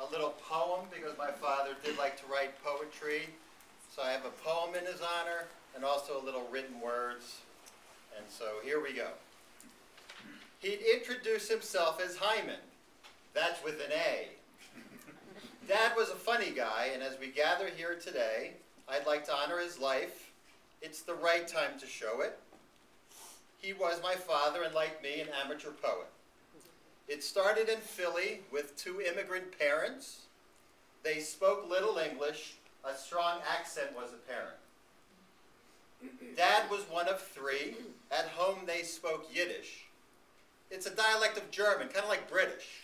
a little poem because my father did like to write poetry. So I have a poem in his honor and also a little written words. And so here we go. He'd introduce himself as Hyman. That's with an A. Dad was a funny guy, and as we gather here today, I'd like to honor his life. It's the right time to show it. He was my father, and like me, an amateur poet. It started in Philly with 2 immigrant parents. They spoke little English. A strong accent was apparent. Dad was one of 3. At home, they spoke Yiddish. It's a dialect of German, kind of like British.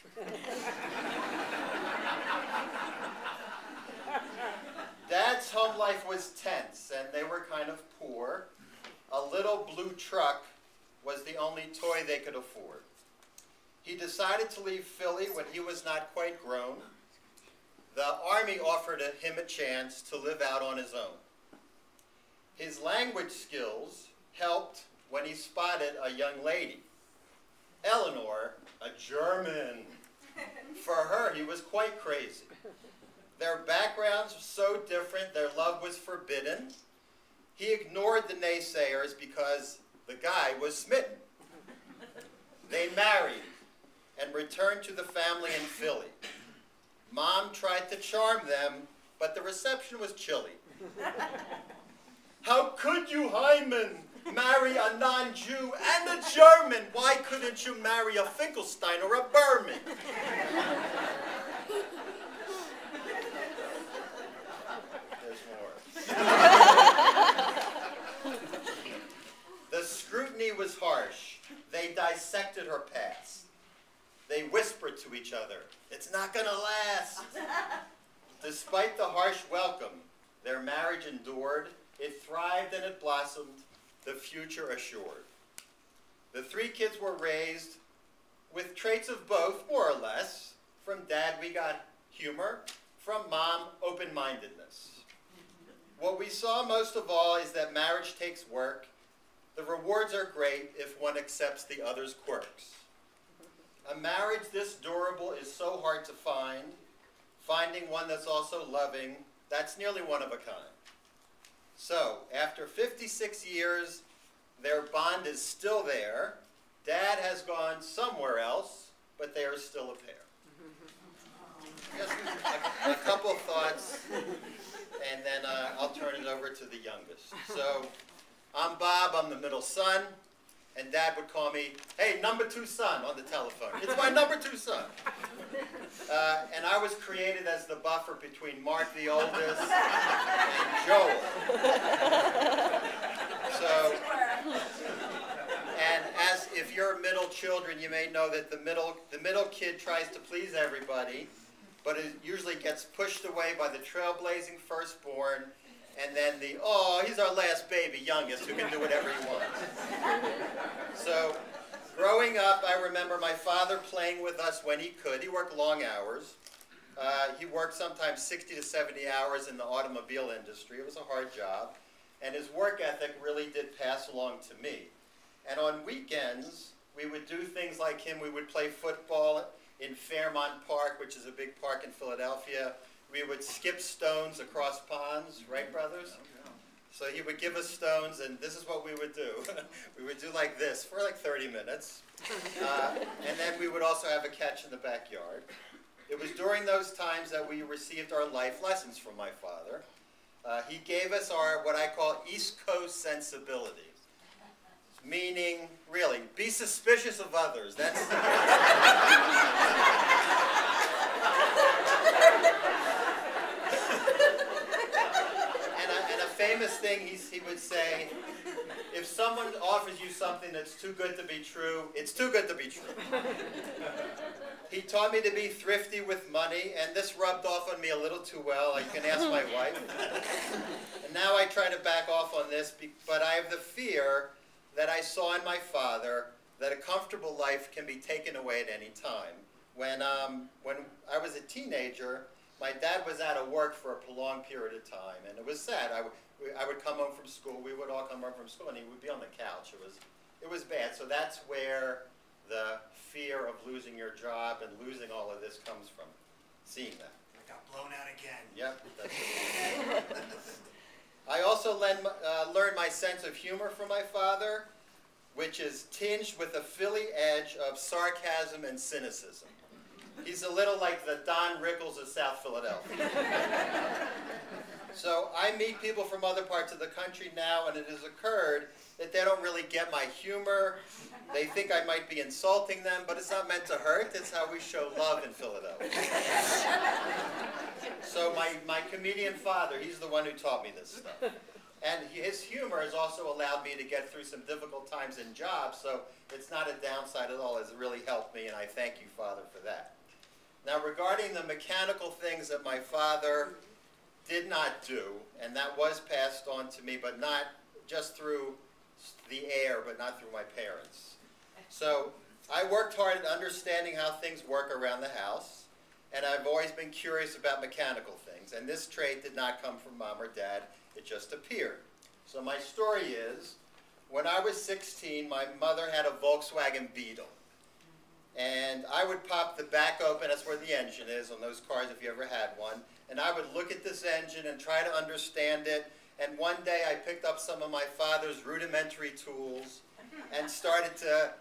Dad's home life was tense, and they were kind of poor. A little blue truck was the only toy they could afford. He decided to leave Philly when he was not quite grown. The Army offered him a chance to live out on his own. His language skills helped when he spotted a young lady. Eleanor, a German. For her, he was quite crazy. Their backgrounds were so different, their love was forbidden. He ignored the naysayers because the guy was smitten. They married and returned to the family in Philly. Mom tried to charm them, but the reception was chilly. How could you, Hyman, marry a non-Jew and a German? Why couldn't you marry a Finkelstein or a Berman? There's more. The scrutiny was harsh. They dissected her past. They whispered to each other, "It's not gonna last." Despite the harsh welcome, their marriage endured. It thrived and it blossomed, the future assured. The 3 kids were raised with traits of both, more or less. From Dad, we got humor. From Mom, open-mindedness. What we saw most of all is that marriage takes work. The rewards are great if one accepts the other's quirks. A marriage this durable is so hard to find. Finding one that's also loving, that's nearly one of a kind. So, after 56 years, their bond is still there. Dad has gone somewhere else, but they are still a pair. Just a couple of thoughts, and then I'll turn it over to the youngest. So, I'm Bob, I'm the middle son, and Dad would call me, "Hey, number 2 son," on the telephone. It's my number 2 son. And I was created as the buffer between Mark, the oldest, and Joel. So, and as if you're middle children, you may know that the middle kid tries to please everybody, but it usually gets pushed away by the trailblazing firstborn, and then the, "Oh, he's our last baby, youngest, who can do whatever he wants." So, growing up, I remember my father playing with us when he could. He worked long hours. He worked sometimes 60 to 70 hours in the automobile industry. It was a hard job. And his work ethic really did pass along to me. And on weekends, we would do things like him. We would play football in Fairmont Park, which is a big park in Philadelphia. We would skip stones across ponds, right, brothers? So he would give us stones, and this is what we would do. We would do like this for like 30 minutes. And then we would also have a catch in the backyard. It was during those times that we received our life lessons from my father. He gave us our, what I call, East Coast sensibility. Meaning, really, be suspicious of others. That's and a famous thing he would say, if someone offers you something that's too good to be true, it's too good to be true. He taught me to be thrifty with money, and this rubbed off on me a little too well. You can ask my wife. And now I try to back off on this, but I have the fear that I saw in my father that a comfortable life can be taken away at any time. When I was a teenager, my dad was out of work for a prolonged period of time, and it was sad. I would come home from school, we would all come home from school, and he would be on the couch. It was bad. So that's where the fear of losing your job and losing all of this comes from. seeing that. I got blown out again. Yep. That's I also learned my sense of humor from my father, which is tinged with a Philly edge of sarcasm and cynicism. He's a little like the Don Rickles of South Philadelphia. So I meet people from other parts of the country now, and it has occurred that they don't really get my humor. They think I might be insulting them, but it's not meant to hurt. It's how we show love in Philadelphia. So my comedian father, he's the one who taught me this stuff. And his humor has also allowed me to get through some difficult times in jobs, so it's not a downside at all. It's really helped me, and I thank you, Father, for that. Now, regarding the mechanical things that my father did not do, and that was passed on to me, but not just through the air, but not through my parents. So I worked hard at understanding how things work around the house, and I've always been curious about mechanical things. And this trait did not come from Mom or Dad. It just appeared. So my story is, when I was 16, my mother had a Volkswagen Beetle. And I would pop the back open, that's where the engine is on those cars if you ever had one. And I would look at this engine and try to understand it. And one day I picked up some of my father's rudimentary tools and started to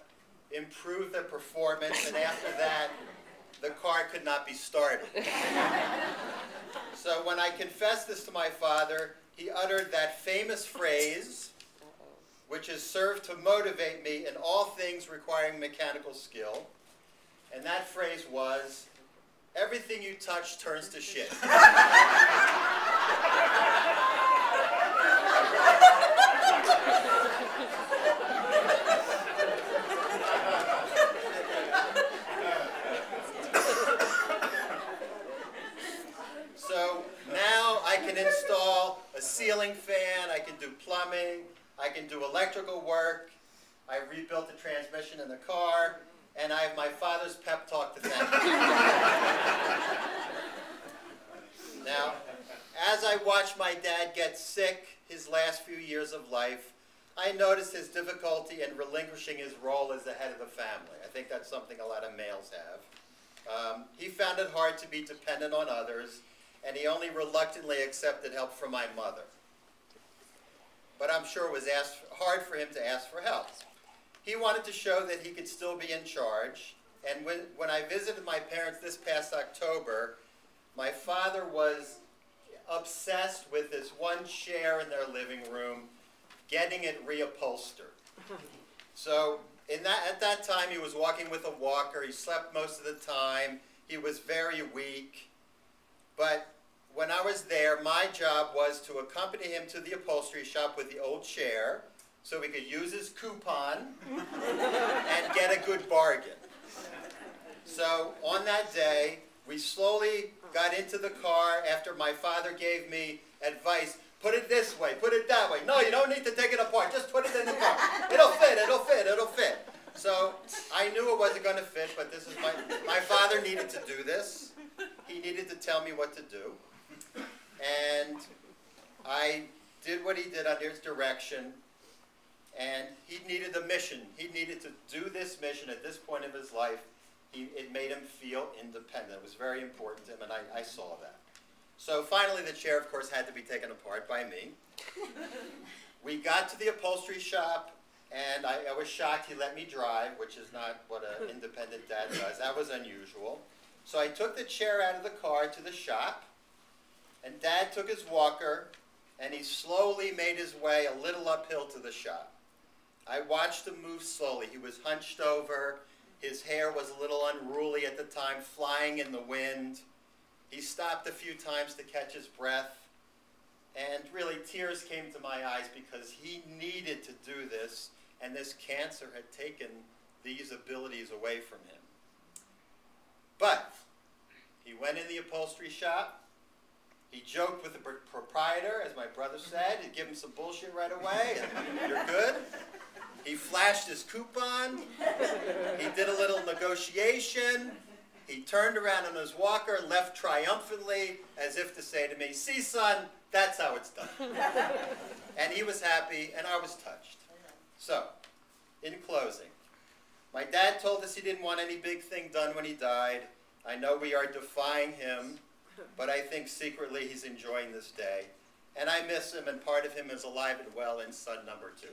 improve the performance. And after that, the car could not be started. So when I confessed this to my father, he uttered that famous phrase, which has served to motivate me in all things requiring mechanical skill. And that phrase was, everything you touch turns to shit. So now I can install a ceiling fan, I can do plumbing, I can do electrical work, I rebuilt the transmission in the car, and I have my father's pep talk to thank. Now, as I watched my dad get sick his last few years of life, I noticed his difficulty in relinquishing his role as the head of the family. I think that's something a lot of males have. He found it hard to be dependent on others, and he only reluctantly accepted help from my mother. But I'm sure it was hard for him to ask for help. He wanted to show that he could still be in charge, and when I visited my parents this past October, my father was obsessed with this one chair in their living room, getting it reupholstered. So at that time, he was walking with a walker. He slept most of the time. He was very weak. But when I was there, my job was to accompany him to the upholstery shop with the old chair so we could use his coupon and get a good bargain. So on that day, we slowly got into the car after my father gave me advice. Put it this way, put it that way. No, you don't need to take it apart. Just put it in the car. It'll fit, it'll fit, it'll fit. So I knew it wasn't going to fit, but this is my father needed to do this. He needed to tell me what to do. And I did what he did under his direction. And he needed a mission. He needed to do this mission at this point of his life. It made him feel independent. It was very important to him, and I saw that. So finally, the chair, of course, had to be taken apart by me. We got to the upholstery shop, and I was shocked he let me drive, which is not what an independent dad does. That was unusual. So I took the chair out of the car to the shop, and Dad took his walker, and he slowly made his way a little uphill to the shop. I watched him move slowly. He was hunched over. His hair was a little unruly at the time, flying in the wind. He stopped a few times to catch his breath. And really, tears came to my eyes because he needed to do this, and this cancer had taken these abilities away from him. But he went in the upholstery shop. He joked with the proprietor, as my brother said. He'd give him some bullshit right away, and you're good. He flashed his coupon. He did a little negotiation. He turned around on his walker, left triumphantly, as if to say to me, "See, son, that's how it's done." And he was happy, and I was touched. So, in closing, my dad told us he didn't want any big thing done when he died, I know we are defying him, but I think secretly he's enjoying this day. And I miss him, and part of him is alive and well in son number 2.